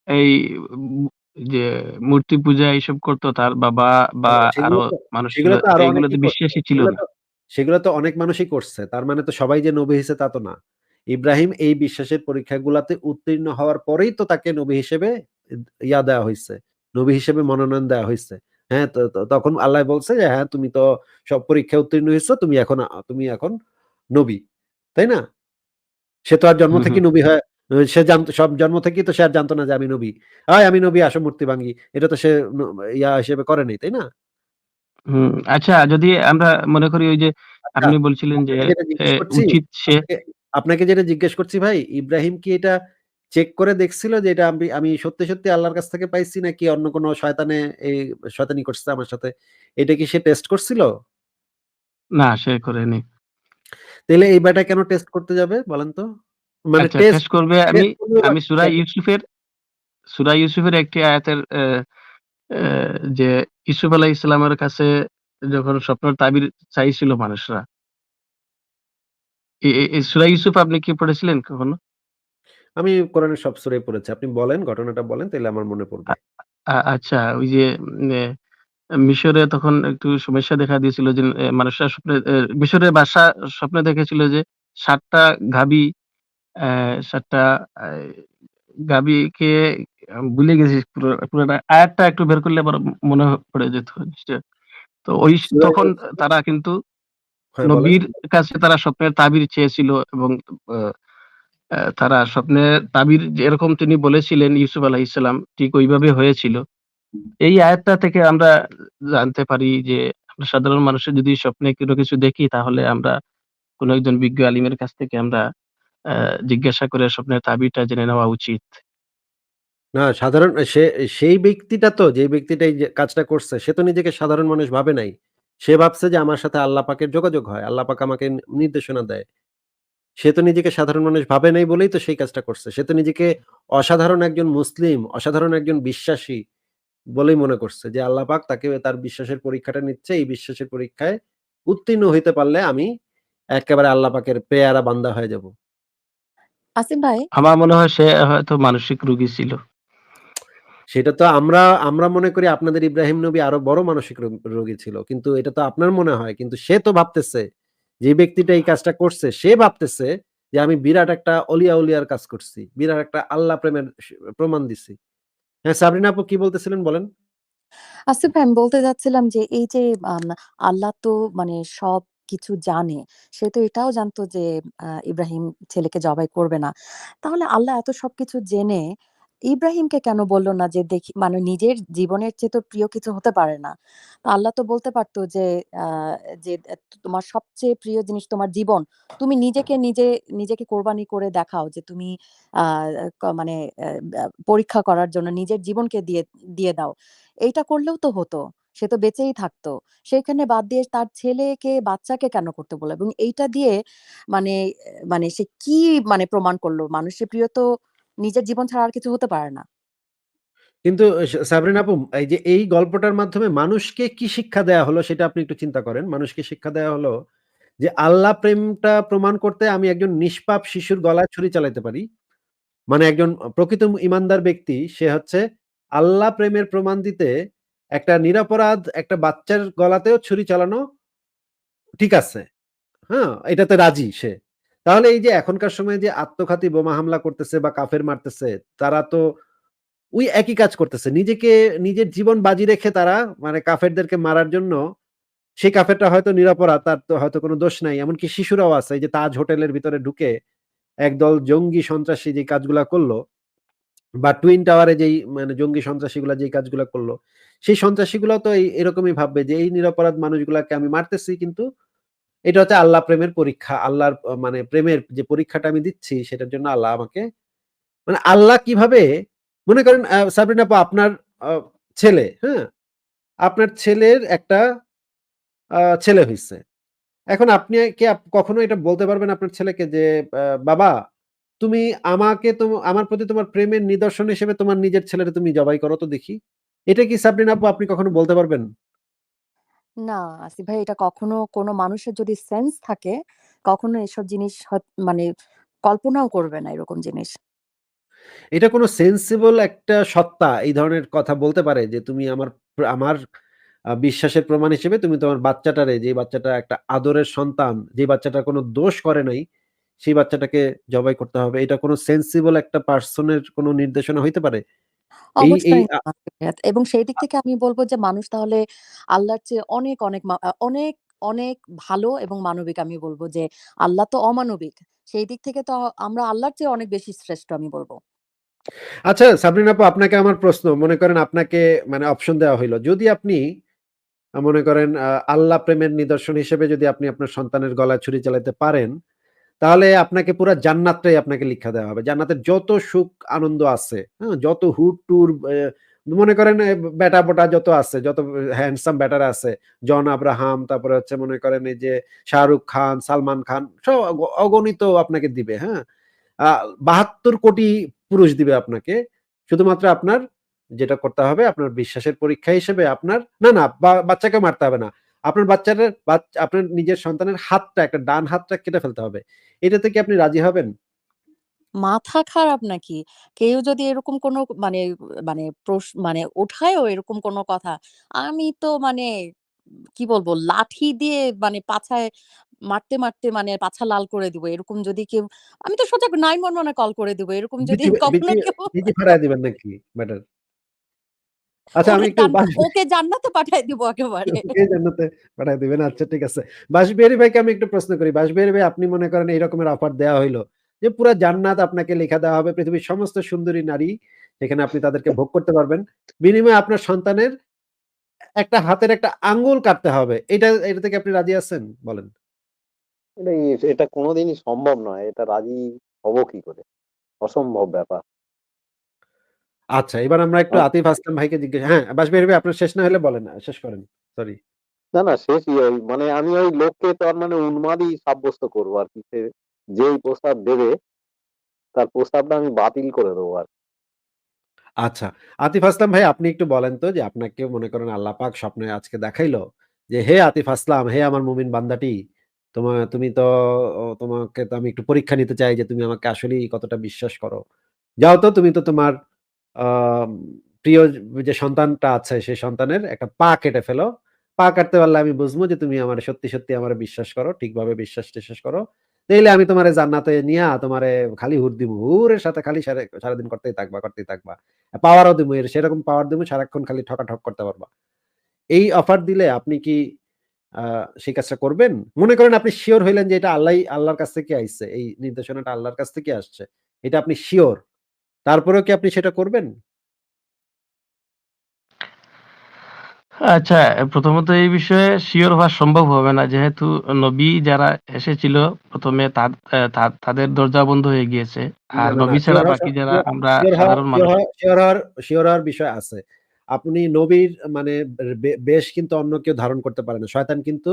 [SPEAKER 5] এই উম যে মূর্তি পূজা এইসব করত তার বাবা বা
[SPEAKER 1] হ্যাঁ,
[SPEAKER 5] আরো মানুষ ছিল
[SPEAKER 1] সেগুলো তো আরো
[SPEAKER 5] এইগুলোতে
[SPEAKER 1] অনেকেই করছে।
[SPEAKER 5] বিশ্বাসী ছিল না।
[SPEAKER 1] সেগুলো তো অনেক মানুষই করছে। তার মানে তো সবাই যে নবী হইছে তা তো না। ইব্রাহিম এই বিশ্বাসের পরীক্ষাগুলাতে উত্তীর্ণ হওয়ার পরেই তো তাকে নবী হিসেবে দেওয়া হইছে। নবী হিসেবে মনোনয়ন দেওয়া হইছে। হ্যাঁ, তখন আল্লাহ বলছে যে, "হ্যাঁ, তুমি তো সব পরীক্ষায় উত্তীর্ণ হইছো। তুমি এখন নবী।" তাই না? সে তো আর জন্ম
[SPEAKER 5] হুম, হুম,
[SPEAKER 1] থেকেই নবী হয় সে জানতো সব জন্ম থেকেই তো সে আর জানতো না যে আমি নবী। আমি নবী আসো মূর্তি ভাঙ্গি। এটা তো সে ন হিসেবে করে নাই, তাই না?
[SPEAKER 5] হুম। আচ্ছা, যদি আমরা মনে করি ওই যে
[SPEAKER 1] আচ্ছা,
[SPEAKER 5] আপনি বলছিলেন যে
[SPEAKER 1] আপনাকে যেটা জিজ্ঞেস করছি
[SPEAKER 5] উচিত সে
[SPEAKER 1] আপনাকে আপনাকে যেটা জিজ্ঞেস করছি ভাই, ইব্রাহিম কি এটা চেক করে দেখছিল যে এটা আমি সত্যি, সত্যি আল্লাহর কাছ থেকে পাইছি নাকি অন্য কোনো এই শয়তানি করছে আমার সাথে? এটা কি সে টেস্ট করছিল?
[SPEAKER 5] না, সে করেনি।
[SPEAKER 1] তাইলে এই বেটা কেন টেস্ট করতে যাবে বলেন তো? মানে
[SPEAKER 5] আচ্ছা,
[SPEAKER 1] টেস্ট
[SPEAKER 5] টেস্ট করবে আমি
[SPEAKER 1] টেস্ট করবেও বা
[SPEAKER 5] আমি
[SPEAKER 1] কিভাবে?
[SPEAKER 5] সূরা ইউসুফের একটি আয়াতের যে ইউসুফ আলাইহিস সালামের কাছে যখন স্বপ্নের তাবির চাইছিল মানুষরা। সূরা ইউসুফ আপনি কি পড়েছিলেন কখনো?
[SPEAKER 1] আমি কোরআনের সব সূরাই পড়েছি। আপনি বলেন ঘটনাটা বলেন তাইলে আমার মনে
[SPEAKER 5] আ
[SPEAKER 1] পড়বে।
[SPEAKER 5] আচ্ছা, ওই যে মিশরে তখন একটু সমস্যা দেখা দিয়েছিল যে মানুষরা স্বপ্নে মিশরের বাদশা স্বপ্নে দেখেছিল যে ৭ টা গাভী ৭ টা আ গাভীকে ভুলে গেছি পুরাটা আয়াতটা একটু বের করলে আবার মনে পড়ে যেত নিশ্চয়। তো
[SPEAKER 1] সূরা
[SPEAKER 5] তখন
[SPEAKER 1] ইউসুফের
[SPEAKER 5] তারা কিন্তু
[SPEAKER 1] হ্যাঁ, বলেন।
[SPEAKER 5] নবীর কাছে তারা স্বপ্নের তাবির চেয়েছিল এবং আ আ তারা স্বপ্নের তাবির যেরকম তিনি বলেছিলেন ইউসুফ আলাইহিস সালাম ঠিক ওইভাবে হয়েছিল। এই আয়াতটা থেকে আমরা জানতে পারি যে আমরা সাধারণ মানুষের যদি স্বপ্নে কোনো কিছু দেখি তাহলে আমরা কোনো একজন বিজ্ঞ আলিমের কাছ থেকে আমরা আ জিজ্ঞাসা করে স্বপ্নের তাবিরটা জেনে নেওয়া উচিত।
[SPEAKER 1] না সাধারণ সেই ব্যক্তিটা তো যে ব্যক্তিটা এই যে কাজটা করছে সে তো নিজেকে সাধারণ মানুষ ভাবে নাই। সে ভাবছে যে আমার সাথে আল্লাহ পাকের যোগাযোগ হয়। আল্লাহ পাক আমাকে নির্দেশনা দেয়। সে তো নিজেকে সাধারণ মানুষ ভাবে নাই বলেই তো সেই কাজটা করছে। সে তো নিজেকে অসাধারণ একজন মুসলিম, অসাধারণ একজন বিশ্বাসী বলেই মনে করছে যে আল্লাহ পাক তাকে তার বিশ্বাসের পরীক্ষাটা নিচ্ছে। এই বিশ্বাসের পরীক্ষায় উত্তীর্ণ হইতে পারলে আমি একেবারে আল্লাহ পাকের পেয়ারা বান্দা হয়ে যাব।
[SPEAKER 4] আসিফ ভাই,
[SPEAKER 5] আমার মনে হয় সে হয়তো মানসিক রোগী ছিল।
[SPEAKER 1] সেটা তো আমরা মনে করি আপনাদের ইব্রাহিম নবী আরো বড় মানসিক রোগী ছিল। কিন্তু এটা তো আপনার মনে হয়। কিন্তু সে তো ভাবতেছে, যে ব্যক্তিটা এই কাজটা করছে সে ভাবতেছে যে আমি বিরাট একটা অলিয়া উলিয়ার কাজ করছি। বিরাট একটা আল্লাহ প্রেমের প্রমাণ দিছি। হ্যাঁ, সাবরিনা আপু কি বলতেছিলেন বলেন?
[SPEAKER 4] আসিফ ভাই, আমি বলতে যাচ্ছিলাম যে এই যে আম আল্লাহ তো মানে সবকিছু জানে। সে তো এটাও জানতো যে ইব্রাহিম ছেলেকে জবাই করবে না। তাহলে আল্লাহ এত সবকিছু জেনে ইব্রাহিমকে কেন বলল না যে দেখি মানে নিজের জীবনের চেয়ে তো প্রিয় কিছু হতে পারে না। তো আল্লাহ তো বলতে পারত যে আ যে তোমার সবচেয়ে প্রিয় জিনিস তোমার জীবন। তুমি নিজেকে কোরবানি করে দেখাও যে তুমি আ মানে পরীক্ষা করার জন্য নিজের জীবনকে দিয়ে দিয়ে দাও। এইটা করলেও তো হতো। সে তো বেঁচেই থাকতো। সেখানে বাদ দিয়ে তার বাচ্চাকে কেন করতে বলল? এবং এইটা দিয়ে মানে মানে সে কি মানে প্রমাণ করল? মানুষের প্রিয় তো নিজের জীবন ছাড়া আর কিছু হতে পারে না।
[SPEAKER 1] কিন্তু সাবরিনা আপু এই যে এই গল্পটার মাধ্যমে মানুষকে কি শিক্ষা দেয়া হলো সেটা আপনি একটু চিন্তা করেন। মানুষকে শিক্ষা দেয়া হলো যে আল্লাহ প্রেমটা প্রমাণ করতে আমি একজন নিষ্পাপ শিশুর গলায় ছুরি চালাইতে পারি। মানে একজন প্রকৃত ইমানদার ব্যক্তি সে হচ্ছে আল্লাহ প্রেমের প্রমাণ দিতে একটা নিরপরাধ একটা বাচ্চার গলাতেও ছুরি চালানো ঠিক আছে। হ্যাঁ? এটাতে রাজি সে। তাহলে এই যে এখনকার সময়ে যে আত্মঘাতী বোমা হামলা করতেছে বা কাফের মারতেছে, তারা তো ওই একই কাজ করতেছে। নিজের জীবন বাজি রেখে তারা মানে কাফেরদেরকে মারার জন্য সেই কাফেরটা হয়তো নিরপরাধ, তার তো হয়তো কোনো দোষ নাই। এমনকি শিশুরাও আছে। এই যে তাজ হোটেলের ভিতরে ঢুকে একদল জঙ্গি সন্ত্রাসী যে কাজগুলা করল বা টুইন টাওয়ারে যেই মানে জঙ্গি সন্ত্রাসীগুলা যেই কাজগুলা করল, সেই সন্ত্রাসীগুলাও তো এরকমই ভাববে যে এই নিরপরাধ মানুষগুলাকে আমি মারতেছি কিন্তু এটা হচ্ছে আল্লাহ প্রেমের পরীক্ষা। আল্লাহর মানে প্রেমের যে পরীক্ষাটা আমি দিচ্ছি সেটার জন্য আল্লাহ আমাকে মানে আল্লাহ কিভাবে মনে করেন সাবরিনা আপু আপনার আ ছেলে, হ্যাঁ? আপনার ছেলের একটা ছেলে হইছে। এখন আপনি কি কখনো এটা বলতে পারবেন আপনার ছেলেকে যে, "বাবা, তুমি আমাকে আমার প্রতি তোমার প্রেমের নিদর্শন হিসেবে তোমার নিজের ছেলেরে তুমি জবাই করো তো দেখি।" এটা কি সাবরিনা আপু আপনি কখনো বলতে পারবেন?
[SPEAKER 4] না, আসিফ ভাই, এটা কখনো কোনো মানুষের যদি সেন্স থাকে, কখনো এসব জিনিস মানে কল্পনাও করবে না এরকম জিনিস।
[SPEAKER 1] এটা কোনো সেন্সিবল একটা সত্তা এই ধরনের কথা বলতে পারে যে, "তুমি আমার বিশ্বাসের প্রমাণ হিসেবে তুমি তোমার বাচ্চাটারে যে বাচ্চাটা একটা আদরের সন্তান, যে বাচ্চাটা কোনো দোষ করে নাই, সেই বাচ্চাটাকে জবাই করতে হবে।" এটা কোনো সেন্সিবল একটা পারসন এর কোনো নির্দেশনা হইতে পারে? এই এই
[SPEAKER 4] অবশ্যই না, আসিফ ভাইয়া। এবং সেই দিক থেকে আমি বলব যে মানুষ তাহলে আল্লাহর চেয়ে অনেক, অনেক অনেক, অনেক ভালো এবং মানবিক আমি বলব যে আল্লাহ তো অমানবিক। সেই দিক থেকে তো আমরা আল্লাহর চেয়ে অনেক বেশি শ্রেষ্ঠ আমি বলব।
[SPEAKER 1] আচ্ছা সাবরিন আপু আপনাকে আমার প্রশ্ন, মনে করেন আপনাকে মানে অপশন দেওয়া হইল। যদি আপনি মনে করেন আল্লাহ প্রেমের নিদর্শন হিসেবে যদি আপনি আপনার সন্তানের গলায় ছুরি চালাতে পারেন, তাহলে আপনাকে পুরা জান্নাতটাই আপনাকে লিখা দেওয়া হবে। জান্নাতের যত সুখ আনন্দ আছে, হ্যাঁ? যত হুট-টুর মনে করেন বেটা-বোটা যত আছে, যত হ্যান্ডসাম বেটারা আছে, জন আব্রাহাম, তারপরে হচ্ছে মনে করেন এই যে শাহরুখ খান, সালমান খান অগণিত আপনাকে দিবে, হ্যাঁ? আ ৭২ কোটি পুরুষ দিবে আপনাকে। শুধুমাত্র আপনার যেটা করতে হবে আপনার বিশ্বাসের পরীক্ষা হিসেবে আপনার না, বাচ্চাকে মারতে হবে না। আপনার আপনার নিজের সন্তানের হাতটা একটা ডান হাতটা কেটে ফেলতে হবে। এটাতে কি আপনি রাজি হবেন?
[SPEAKER 4] মাথা খারাপ নাকি? কেউ যদি এরকম কোনো মানে মানে মানে ওঠায়ও এরকম কোনো কথা, আমি তো মানে কি বলবো? লাঠি দিয়ে মানে পাছায় মারতে, মারতে মানে পাছা লাল করে দিব। এরকম যদি কেউ, আমি তো সোজা 911 এ কল করে দিব। এরকম যদি
[SPEAKER 1] বিচি
[SPEAKER 4] কখনো
[SPEAKER 1] বিচি
[SPEAKER 4] কেউ
[SPEAKER 1] বিচি ফাটায় দিবেন নাকি ব্যাটার? আচ্ছা আমি একটু
[SPEAKER 4] ওকে জান্নাতে পাঠায় দিব একেবারে।
[SPEAKER 1] ওকে জান্নাতে পাঠায় দিবেন। আচ্ছা ঠিক আছে। বাঁশবিহারী ভাইকে আমি একটু প্রশ্ন করি। বাঁশবিহারী ভাই আপনি মনে করেন এই রকমের অফার দেওয়া হইলো যে পুরা জান্নাত আপনাকে লিখা দেওয়া হবে। পৃথিবীর সমস্ত সুন্দরী নারী সেখানে আপনি তাদেরকে ভোগ করতে পারবেন। বিনিময়ে আপনার সন্তানের একটা হাতের একটা আঙ্গুল কাটতে হবে। এটা থেকে আপনি রাজি আছেন? বলেন।
[SPEAKER 3] এটা এটা কোনোদিনই সম্ভব নয়। এটা রাজি হব কি করে? অসম্ভব ব্যাপার।
[SPEAKER 1] আচ্ছা, এবার আমরা একটু
[SPEAKER 3] আ
[SPEAKER 1] আতিফ আসলাম ভাইকে হ্যাঁ, বাসবিহারী ভাই আপনার শেষ না হলে বলেন। শেষ করেন। সরি।
[SPEAKER 3] না, না শেষই মানে আমি ওই লোককে তার মানে উন্মাদই সাব্যস্ত করবো আরকি। সে যেই প্রস্তাব দেবে তার প্রস্তাবটা আমি বাতিল করে দেবো আরকি।
[SPEAKER 1] আচ্ছা। আতিফ আসলাম ভাই আপনি একটু বলেন তো যে আপনাকে মনে করেন আল্লাহ পাক স্বপ্নে আজকে দেখাইলো যে, "হে আতিফ আসলাম, হে আমার মুমিন বান্দাটি, তুমি তো তোমাকে তো আমি একটু পরীক্ষা নিতে চাই যে তুমি আমাকে আসলেই কতটা বিশ্বাস করো। যাও তো তুমি তো তোমার আম প্রিয় যে সন্তানটা আছে সেই সন্তানের একটা পা কেটে ফেলো। পা কাটতে পারলে আমি বুঝবো যে তুমি আমারে সত্যি, সত্যি আমারে বিশ্বাস করো। ঠিকভাবে বিশ্বাস-টিশ্বাস করো। তাইলে আমি তোমারে জান্নাতে নিয়া তোমারে খালি হুর দিমু। হুরের সাথে খালি সারাদিন করতেই থাকবা, করতেই থাকবা। পাওয়ারও দিমু সেরকম পাওয়ার দিমু সারাক্ষণ খালি ঠকাঠক করতে পারবা। এই অফার দিলে আপনি কি আ সেই কাজটা করবেন? মনে করেন আপনি সিওর হইলেন যে এটা আল্লাহর কাছ থেকে আইছে। এই নির্দেশনাটা আল্লাহর কাছ থেকে আসছে। এটা আপনি সিওর। তারপরেও কি আপনি সেটা করবেন?
[SPEAKER 5] আচ্ছা, প্রথমত এই বিষয়ে সিওর হওয়া সম্ভব হবে না। যেহেতু নবী যারা এসেছিল ১ম এ তাদ অ্যা তা তাদের দরজা বন্ধ হয়ে গিয়েছে।
[SPEAKER 1] না,
[SPEAKER 5] আর
[SPEAKER 1] না, না।
[SPEAKER 5] নবী ছাড়া বাকি যারা আমরা সাধারণ মানুষ।
[SPEAKER 1] সিওর হওয়ার বিষয় আছে। আপনি নবীর মানে বেশ কিন্তু অন্য কেউ ধারণ করতে পারে না। শয়তান কিন্তু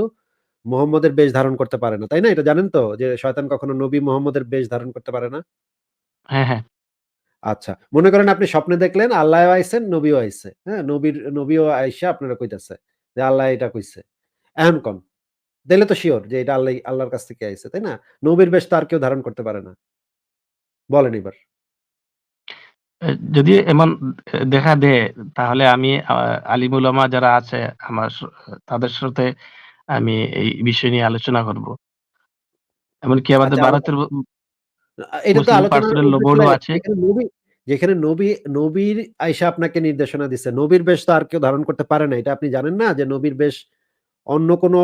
[SPEAKER 1] মুহাম্মদের বেশ ধারণ করতে পারে না। তাই না? এটা জানেন তো? যে শয়তান কখনো নবী মুহাম্মদের বেশ ধারণ করতে পারে না?
[SPEAKER 5] হ্যাঁ, হ্যাঁ।
[SPEAKER 1] আচ্ছা। মনে করেন আপনি স্বপ্নে দেখলেন আল্লাহও আইছেন, নবীও আইছে। হ্যাঁ? নবীও আইসা আপনারে কইতাছে যে আল্লাহ এটা কইছে। এখন কোন? তাইলে তো সিওর যে এটা আল্লাহর কাছ থেকে আইছে। তাই না? নবীর বেশ তো আর কেউ ধারণ করতে পারে না। বলেন এবার।
[SPEAKER 5] যদি এমন দেখা দেয় তাহলে আমি আলিম উলামা যারা আছে আমার তাদের সাথে আমি এই বিষয় নিয়ে আলোচনা করব। এমনকি আমাদের
[SPEAKER 1] আচ্ছা
[SPEAKER 5] ভারতের
[SPEAKER 1] এটা তো
[SPEAKER 5] মুসলিম
[SPEAKER 1] আলোচনার
[SPEAKER 5] পার্সোনাল ল
[SPEAKER 1] উদ্দেশ্য
[SPEAKER 5] বোর্ডও
[SPEAKER 1] লাগে।
[SPEAKER 5] আছে।
[SPEAKER 1] যেখানে নবীর আইসা আপনাকে নির্দেশনা দিছে। নবীর বেশ তো আর কেউ ধারণ করতে পারে না। এটা আপনি জানেন না যে নবীর বেশ অন্য কোন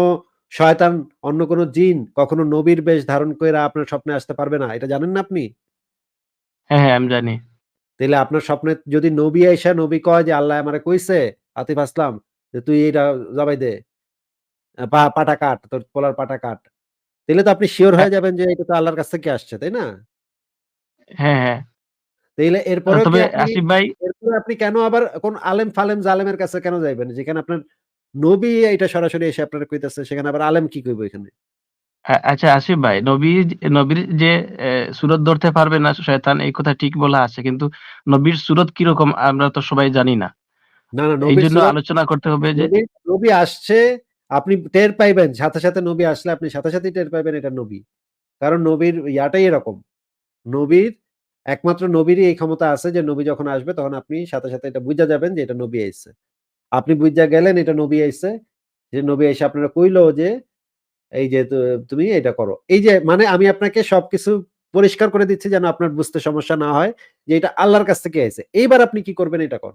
[SPEAKER 1] শয়তান, অন্য কোন জিন কখনো নবীর বেশ ধারণ কইরা আপনার স্বপ্নে আসতে পারবে না। এটা জানেন না আপনি?
[SPEAKER 5] হ্যাঁ, হ্যাঁ, আমি জানি।
[SPEAKER 1] তাইলে আপনার স্বপ্নে যদি নবী আইসা নবী কয় যে, "আল্লাহ আমারে কইছে আতিফ আসলাম যে তুই এইটা জবাই দে। পাটা কাট, তোর পোলার পাটা কাট।" তাইলে তো আপনি সিওর
[SPEAKER 5] হ্যাঁ,
[SPEAKER 1] হয়ে যাবেন যে এটা তো আল্লাহর কাছ থেকে আসছে, তাই না?
[SPEAKER 5] হ্যাঁ, হ্যাঁ।
[SPEAKER 1] তাইলে
[SPEAKER 5] তবে আসিফ ভাই
[SPEAKER 1] এরপরে আপনি কেন আবার কোন আলেম-ফালেম জালেমের কাছে কেন যাইবেন? যেখানে আপনার নবী এইটা সরাসরি এসে আপনারে কইতেছে, সেখানে আবার আলেম কি কইব এখানে?
[SPEAKER 5] আচ্ছা আসিফ ভাই, নবীর যে সুরত ধরতে পারবে না শয়তান এই কথা ঠিক বলা আছে। কিন্তু নবীর সুরত কিরকম আমরা তো সবাই জানি না।
[SPEAKER 1] না, না নবীর
[SPEAKER 5] এইজন্য
[SPEAKER 1] সুরত
[SPEAKER 5] আলোচনা করতে হবে যে
[SPEAKER 1] নবী আসছে, আপনি টের পাইবেন। সাথে, সাথে নবী আসলে আপনি সাথে, সাথেই টের পাইবেন এটা নবী। কারণ নবীর ইয়াটাই এরকম। নবীর একমাত্র নবীরই এই ক্ষমতা আছে যে নবী যখন আসবে তখন আপনি সাথে, সাথে এটা বুইঝা যাবেন যে এটা নবী আইছে। আপনি বুইঝা গেলেন এটা নবী আইছে। যে নবী আইসা আপনারে কইলো যে এই যে তুমি এটা করো। এই যে মানে আমি আপনাকে সবকিছু পরিষ্কার করে দিচ্ছি যেন আপনার বুঝতে সমস্যা না হয় যে এটা আল্লাহর কাছ থেকে আইছে। এইবার আপনি কি করবেন এটা কোন?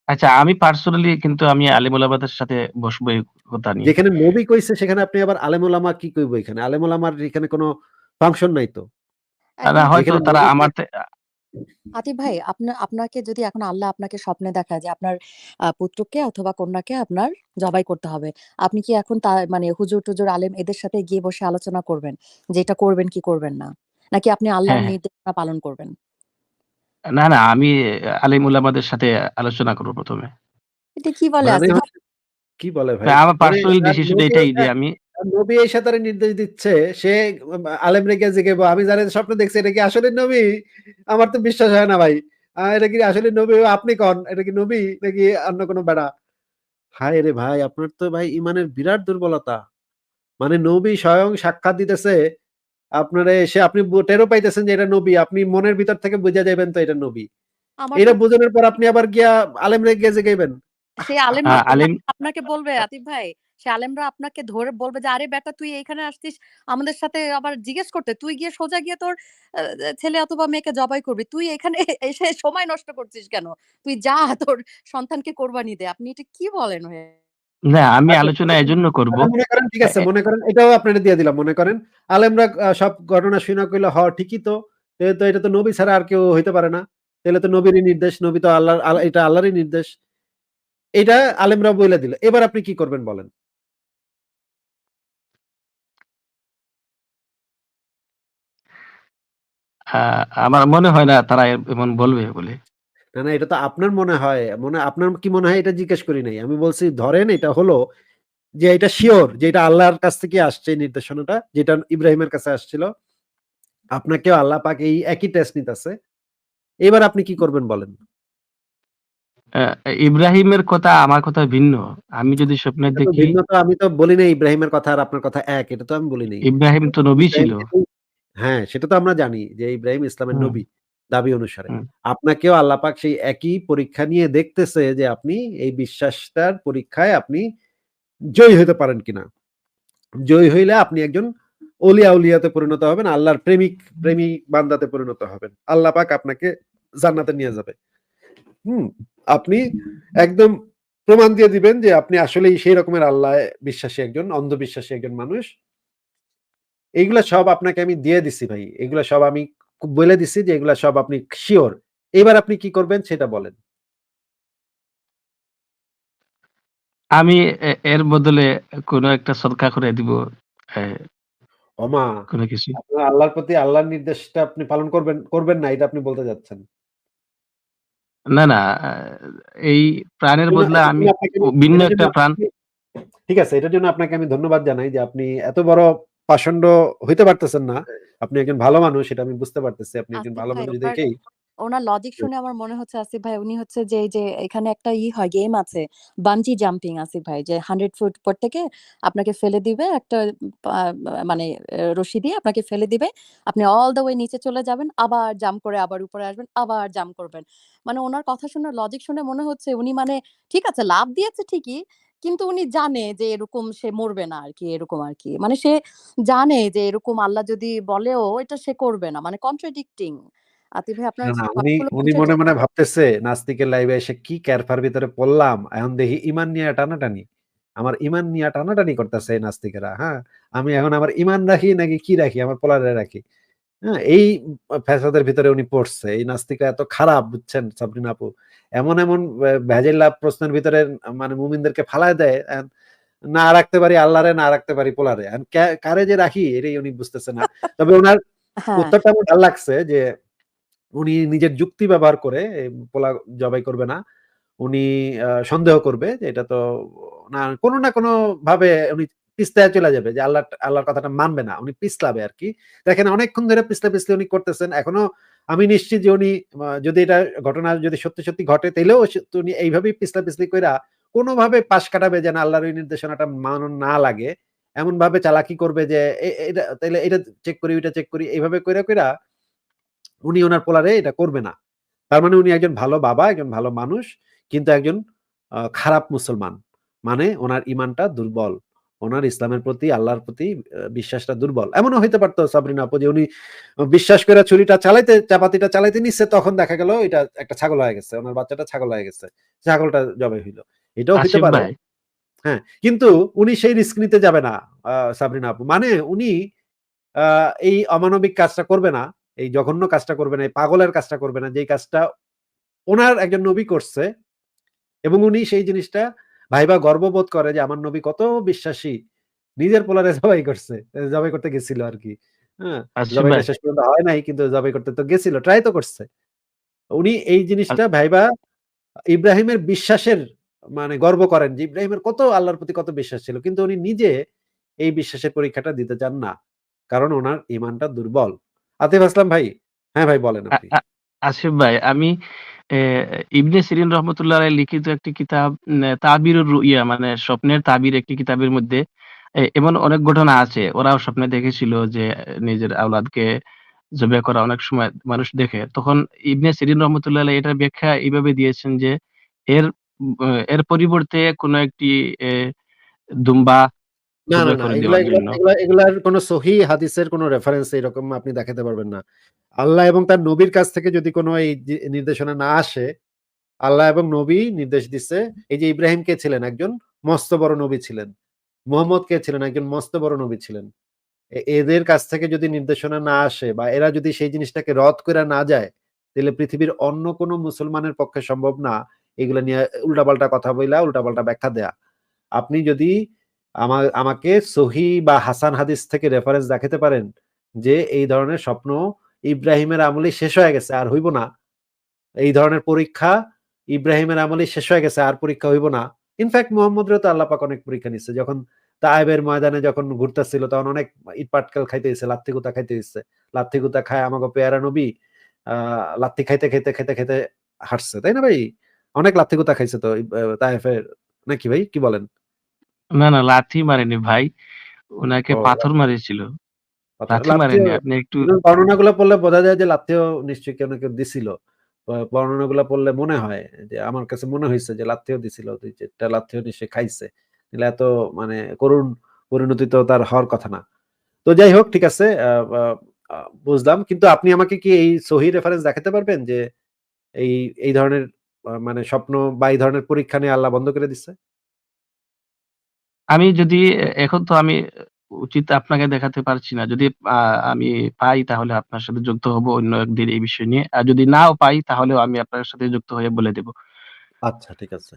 [SPEAKER 5] আচ্ছা আমি পার্সোনালি কিন্তু আমি আলিম ওলামাদের সাথে বসবো এই কথা নিয়ে।
[SPEAKER 1] যেখানে নবী কইছে সেখানে আপনি আবার আলেম ওলামা কি কইব এখানে? আলেম ওলামার এখানে কোন ফাংশন নাই তো।
[SPEAKER 5] না
[SPEAKER 4] এখন
[SPEAKER 5] হয়তো
[SPEAKER 1] যেখানে
[SPEAKER 5] তারা
[SPEAKER 1] নবী
[SPEAKER 5] আমার
[SPEAKER 4] আতিফ ভাই, আপনাকে যদি এখন আল্লাহ আপনাকে স্বপ্নে দেখায় যে আপনার পুত্রকে অথবা কন্যাকে আপনার জবাই করতে হবে। আপনি কি এখন মানে হুজুর-টুজুর, আলেম এদের সাথে গিয়ে বসে আলোচনা করবেন যে এটা করবেন কি করবেন না? নাকি আপনি
[SPEAKER 5] হ্যাঁ,
[SPEAKER 4] আল্লাহর
[SPEAKER 5] হ্যাঁ।
[SPEAKER 4] নির্দেশনা পালন করবেন?
[SPEAKER 5] না আমি আলিম ওলামাদের সাথে আলোচনা করব ১ম এ।
[SPEAKER 4] এটা কি বলে
[SPEAKER 1] মানে
[SPEAKER 4] আসিফ ভাই?
[SPEAKER 1] কি বলে ভাই?
[SPEAKER 5] আমার
[SPEAKER 1] মানে
[SPEAKER 5] পার্সোনাল ডিসিশন
[SPEAKER 1] নবী
[SPEAKER 5] এটাই
[SPEAKER 1] এসে
[SPEAKER 5] যে আমি
[SPEAKER 1] নবী এসে তারে নির্দেশ দিচ্ছে। সে আলেমরে গিয়ে জিজ্ঞাসা আমি জানি স্বপ্ন দেখছি এটা কি আসলে নবী? আমার তো বিশ্বাস হয় না ভাই। এটা কি আসলে নবী? আপনি কন। এটা কি নবী নাকি অন্য কোন বেড়া? হায় রে ভাই! আপনার তো ভাই ইমানের বিরাট দুর্বলতা। মানে নবী স্বয়ং সাক্ষাৎ দিতেছে। আপনারে এসে আপনি টেরও পাইতেছেন যে এটা নবী। আপনি মনের ভিতর থেকে বুঝা যাবেন তো এটা নবী।
[SPEAKER 4] আমার তো
[SPEAKER 1] এটা বুঝানোর পর আপনি আবার গিয়া আলেমরে গিয়ে জিগাইবেন।
[SPEAKER 4] সেই আলেমরা
[SPEAKER 5] আলিম
[SPEAKER 4] আপনাকে বলবে আতিফ ভাই, সে আলেমরা আপনাকে ধরে বলবে যে, "আরে বেটা তুই এইখানে আসছিস আমাদের সাথে আবার জিজ্ঞেস করতে। তুই গিয়ে সোজা গিয়ে তোর আ ছেলে অথবা মেয়েকে জবাই করবি। তুই এখানে এসে সময় নষ্ট করছিস কেন? তুই যা তোর সন্তানকে কোরবানি দে।" আপনি এটা কি বলেন ভাই?
[SPEAKER 5] না আমি
[SPEAKER 1] আচ্ছা,
[SPEAKER 5] আলোচনা এজন্য করব।
[SPEAKER 1] মনে করেন ঠিক
[SPEAKER 5] এ
[SPEAKER 1] আছে।
[SPEAKER 5] এ
[SPEAKER 1] মনে করেন এটাও আপনারে দিয়ে দিলাম। মনে করেন আলেমরা সব ঘটনা শুইনা কইল, "হ ঠিকই তো। তো এটা তো নবী ছাড়া আর কেউ হইতে পারে না। তাইলে তো নবীরই নির্দেশ। নবী তো এটা আল্লাহরই নির্দেশ।" এইটা আলেমরা বইলা দিল। এবার আপনি কি করবেন বলেন?
[SPEAKER 5] আ আমার মনে হয় না তারা এমন বলবে বলে।
[SPEAKER 1] না, এটা তো আপনার মনে হয়। আপনার কি মনে হয় এটা জিজ্ঞেস করি নাই। আমি বলছি ধরেন এটা হলো যে এটা সিওর যে এটা আল্লাহর কাছ থেকে আসছে এই নির্দেশনাটা, যেটা ইব্রাহিমের কাছে আসছিল। আপনাকেও আল্লাহ পাক এই একই টেস্ট নিতেছে। এবার আপনি কি করবেন বলেন?
[SPEAKER 5] আ ইব্রাহিমের কথা আমার কথা ভিন্ন। আমি যদি স্বপ্নে
[SPEAKER 1] এটা তো
[SPEAKER 5] দেখি
[SPEAKER 1] ভিন্ন, তো আমি তো বলি নাই ইব্রাহিমের কথা আর আপনার কথা এক। এটা তো আমি বলি নাই।
[SPEAKER 5] ইব্রাহিম তো নবী ছিল।
[SPEAKER 1] ইব্রাহিম যেহেতু হ্যাঁ, সেটা তো আমরা জানি যে ইব্রাহিম ইসলামের
[SPEAKER 5] হুম,
[SPEAKER 1] নবী, দাবি অনুসারে।
[SPEAKER 5] হুম।
[SPEAKER 1] আপনাকেও আল্লাহ পাক সেই একই পরীক্ষা নিয়ে দেখতেছে যে আপনি এই বিশ্বাসটার পরীক্ষায় আপনি জয়ী হতে পারেন কিনা। জয়ী হইলে আপনি একজন অলিয়া-উলিয়াতে পরিণত হবেন। আল্লাহর প্রেমিক বান্দাতে পরিণত হবেন। আল্লাহ পাক আপনাকে জান্নাতে নিয়ে যাবে। হুম? আপনি একদম প্রমাণ দিয়ে দিবেন যে আপনি আসলেই সেই রকমের আল্লাহ বিশ্বাসী একজন, অন্ধবিশ্বাসী একজন মানুষ। এইগুলা সব আপনাকে আমি দিয়ে দিছি ভাই। এগুলা সব আমি বলে দিছি যে এগুলা সব আপনি সিওর। এবার আপনি কি করবেন সেটা বলেন।
[SPEAKER 5] আমি এর বদলে কোনো একটা সদকা করে দিব। এ
[SPEAKER 1] ওমা!
[SPEAKER 5] কোনো কিছু।
[SPEAKER 1] আপনার আল্লাহর প্রতি আল্লাহর নির্দেশটা আপনি পালন করবেন না এটা আপনি বলতে চাচ্ছেন।
[SPEAKER 5] না, না, এই প্রাণের বদলে
[SPEAKER 1] এটার
[SPEAKER 5] আমি
[SPEAKER 1] জন্য আপনাকে আমি
[SPEAKER 5] ভিন্ন
[SPEAKER 1] এটার জন্য
[SPEAKER 5] একটা প্রাণ
[SPEAKER 1] আপনাকে ঠিক আছে। এটার জন্য আপনাকে আমি ধন্যবাদ জানাই যে আপনি এত বড় পাষণ্ড হইতে পারতেছেন না। আপনি একজন ভালো মানুষ এটা আমি বুঝতে পারতেছি। আপনি একজন
[SPEAKER 4] আসিফ
[SPEAKER 1] ভালো
[SPEAKER 4] ভাই
[SPEAKER 1] মানুষ
[SPEAKER 4] ওনার
[SPEAKER 1] দেখেই
[SPEAKER 4] ওনার লজিক শুনে আমার মনে হচ্ছে আসিফ ভাই উনি হচ্ছে যে এই যে এখানে একটা হয় গেম আছে বানজি জাম্পিং আসিফ ভাই যে 100 ফুট উপর থেকে আপনাকে ফেলে দিবে একটা মানে রশি দিয়ে আপনাকে ফেলে দিবে আপনি অল দ্য ওয়ে নিচে চলে যাবেন আবার জাম্প করে আবার উপরে আসবেন আবার জাম্প করবেন মানে ওনার কথা শুনে লজিক শুনে মনে হচ্ছে উনি মানে ঠিক আছে লাভ দিয়েছে ঠিকই কিন্তু উনি জানে যে এরকম সে মরবে না আর কি এরকম আর কি মানে সে জানে যে এরকম আল্লাহ যদি বলেও এটা সে করবে না মানে কন্ট্রাডিক্টিং আতিফ ভাই আপনার
[SPEAKER 1] না, উনি
[SPEAKER 4] কথাগুলো
[SPEAKER 1] উনি মনে,
[SPEAKER 4] কন্ট্রাডিক্ট
[SPEAKER 1] মনে ভাবতেছে নাস্তিকের লাইভে এসে কি ক্যারফার ভিতরে পড়লাম। এখন দেখি ইমান নিয়ে টানাটানি। আমার ইমান নিয়ে টানাটানি করতেছে এই নাস্তিকেরা। হ্যাঁ? আমি এখন আমার ইমান রাখি নাকি কি রাখি? আমার পোলারে রাখি। হ্যাঁ? এই ফ্যাসাদের ভিতরে উনি পড়ছে। এই নাস্তিকরা এত খারাপ বুঝছেন সাবরিনা আপু। এমন ভেজাইল্লা প্রশ্নের ভিতরে মানে মুমিনদেরকে ফালায় দেয়। না রাখতে পারি আল্লাহরে, না রাখতে পারি পোলারে। এখন কারে যে রাখি এটাই উনি বুঝতেছে না। তবে উনার
[SPEAKER 4] হ্যাঁ
[SPEAKER 1] উত্তরটা আমার ভাল লাগছে যে উনি নিজের যুক্তি ব্যবহার করে পোলা জবাই করবে না। উনি সন্দেহ করবে যে এটা তো না কোনো ভাবে উনি পিছলায় চলে যাবে যে আল্লাহর কথাটা মানবে না। উনি পিছলাবে আরকি। দেখেন অনেকক্ষণ ধরে পিছলা উনি করতেছেন। এখনো আমি নিশ্চিত যে উনি যদি এটা ঘটনা যদি সত্যি ঘটে তাইলেও উনি এইভাবেই পিছলি কইরা কোনভাবে পাশ কাটাবে যেন আল্লাহর ওই নির্দেশনাটা মানানো না লাগে। এমনভাবে চালাকি করবে যে এটা তাইলে এটা চেক করি, ওইটা চেক করি। এইভাবে কইরা উনি উনার পোলারে এটা করবে না। তার মানে উনি একজন ভালো বাবা, একজন ভালো মানুষ, কিন্তু একজন খারাপ মুসলমান। মানে উনার ঈমানটা দুর্বল। উনার ইসলামের প্রতি, আল্লাহর প্রতি বিশ্বাসটা দুর্বল। এমনও হইতে পারত সাবরিনা আপু যে উনি বিশ্বাস কইরা ছুরিটা চাপাতিটা চালাইতে নিচ্ছে তখন দেখা গেল এটা একটা ছাগল হয়ে গেছে। উনার বাচ্চাটা ছাগল হয়ে গেছে। ছাগলটা জবাই হইল। এটাও হইতে
[SPEAKER 5] আসিফ
[SPEAKER 1] পারে।
[SPEAKER 5] ভাই,
[SPEAKER 1] হ্যাঁ, কিন্তু উনি সেই রিস্ক নিতে যাবে না সাবরিনা আপু। মানে উনি আ এই অমানবিক কাজটা করবে না। এই জঘন্য কাজটা করবে না। এই পাগলের কাজটা করবে না। যেই কাজটা উনার একজন নবী করছে এবং উনি সেই জিনিসটা ভাইবা গর্ববোধ করে যে আমার নবী কত বিশ্বাসী। নিজের পোলারে জবাই করছে। জবাই করতে গেছিল আরকি। হ্যাঁ?
[SPEAKER 5] আসিফ
[SPEAKER 1] জবাইটা
[SPEAKER 5] ভাই,
[SPEAKER 1] শেষ পর্যন্ত হয় নাই কিন্তু জবাই করতে তো গেছিল। ট্রাই তো করছে। উনি এই
[SPEAKER 5] আ
[SPEAKER 1] জিনিসটা ভাইবা ইব্রাহিমের বিশ্বাসের মানে গর্ব করেন যে ইব্রাহিমের কত আল্লাহর প্রতি কত বিশ্বাস ছিল। কিন্তু উনি নিজে এই বিশ্বাসের পরীক্ষাটা দিতে চান না। কারণ উনার ঈমানটা দুর্বল। আতিফ আসলাম ভাই হ্যাঁ ভাই বলেন
[SPEAKER 5] আ
[SPEAKER 1] আপনি।
[SPEAKER 5] আ আসিফ ভাই, আমি এ ইবনে সিরিন রহমতুল্লাহ আলাইহ লিখিত একটি কিতাব তাবিরুর রুইয়া মানে স্বপ্নের তাবির একটি কিতাবের মধ্যে এমন অনেক ঘটনা আছে। ওরাও স্বপ্নে দেখেছিল যে নিজের আওলাদকে জবেহ করা অনেক সময় মানুষ দেখে। তখন ইবনে সিরিন রহমতুল্লাহ আলাইহ এটার ব্যাখ্যা এইভাবে দিয়েছেন যে এর এর পরিবর্তে কোন একটি এ দুম্বা জবেহ
[SPEAKER 1] না।
[SPEAKER 5] করে দেওয়ার জন্য।
[SPEAKER 1] এগুলার কোন সহিহ হাদিসের কোন রেফারেন্স এরকম আপনি দেখাতে পারবেন না। আল্লাহ এবং তার নবীর কাছ থেকে যদি কোন এই নির্দেশনা না আসে, আল্লাহ এবং নবী নির্দেশ দিছে। এই যে ইব্রাহিম কে ছিলেন? একজন মস্ত বড় নবী ছিলেন। মুহাম্মদ কে ছিলেন? একজন মস্ত বড় নবী ছিলেন। এদের কাছ থেকে যদি নির্দেশনা না আসে বা এরা যদি সেই জিনিসটাকে রদ কইরা না যায়, তাইলে পৃথিবীর অন্য কোন মুসলমানের পক্ষে সম্ভব না এগুলা নিয়ে উল্টাপাল্টা কথা বইলা উল্টাপাল্টা ব্যাখ্যা দেয়া। আপনি যদি আমাকে সহিহ বা হাসান হাদিস থেকে রেফারেন্স দেখাতে পারেন যে এই ধরনের স্বপ্ন ইব্রাহিমের আমলেই শেষ হয়ে গেছে আর হইব না। এই ধরনের পরীক্ষা ইব্রাহিমের আমলেই শেষ হয়ে গেছে, আর পরীক্ষা হইব না। ইনফ্যাক্ট মুহাম্মদেরও তো আল্লাহ পাক অনেক পরীক্ষা নিচ্ছে। যখন তায়েবের ময়দানে যখন ঘুরতেছিল তখন অনেক ইট-পাটকেল খাইতে হইছে, লাত্থি-গুতা খাইতে হইছে। লাত্থি-গুতা খায় আমাগো পেয়ারা নবী আ লাত্থি খাইতে হাঁটছে। তাই না ভাই? অনেক লাত্থি-গুতা খাইছে তো তায়েফের নাকি ভাই? কি বলেন?
[SPEAKER 5] না, না লাথি মারেনি ভাই। উনাকে
[SPEAKER 1] ও
[SPEAKER 5] পাথর মারিছিল। লাথি
[SPEAKER 1] লাত্থিও
[SPEAKER 5] মারেনি। আপনি একটু
[SPEAKER 1] কিন্তু বর্ণনাগুলা পড়লে বোঝা যায় যে লাত্থিও নিশ্চয়ই কেউ না কেউ দিছিল। বর্ণনাগুলা পড়লে মনে হয় যে আমার কাছে মনে হইছে যে লাত্থিও দিছিল। ২-৪ টা লাত্থিও নিশ্চয়ই খাইছে। নাহলে এত মানে করুণ পরিণতি তো তার হওয়ার কথা না। তো যাই হোক ঠিক আছে। আ আ আ বুঝলাম। কিন্তু আপনি আমাকে কি এই সহিহ রেফারেন্স দেখাতে পারবেন যে এই, এই ধরনের মানে স্বপ্ন বা এই ধরনের পরীক্ষা নিয়ে আল্লাহ বন্ধ করে দিচ্ছে?
[SPEAKER 5] আমি যদি এখন তো আমি উচিত আপনাকে দেখাতে পারছি না। যদি আ আমি পাই তাহলে আপনার সাথে যুক্ত হব অন্য একদিন এই বিষয় নিয়ে। আর যদি নাও পাই তাহলেও আমি আপনার সাথে যুক্ত হয়ে বলে দেব।
[SPEAKER 1] আচ্ছা ঠিক আছে।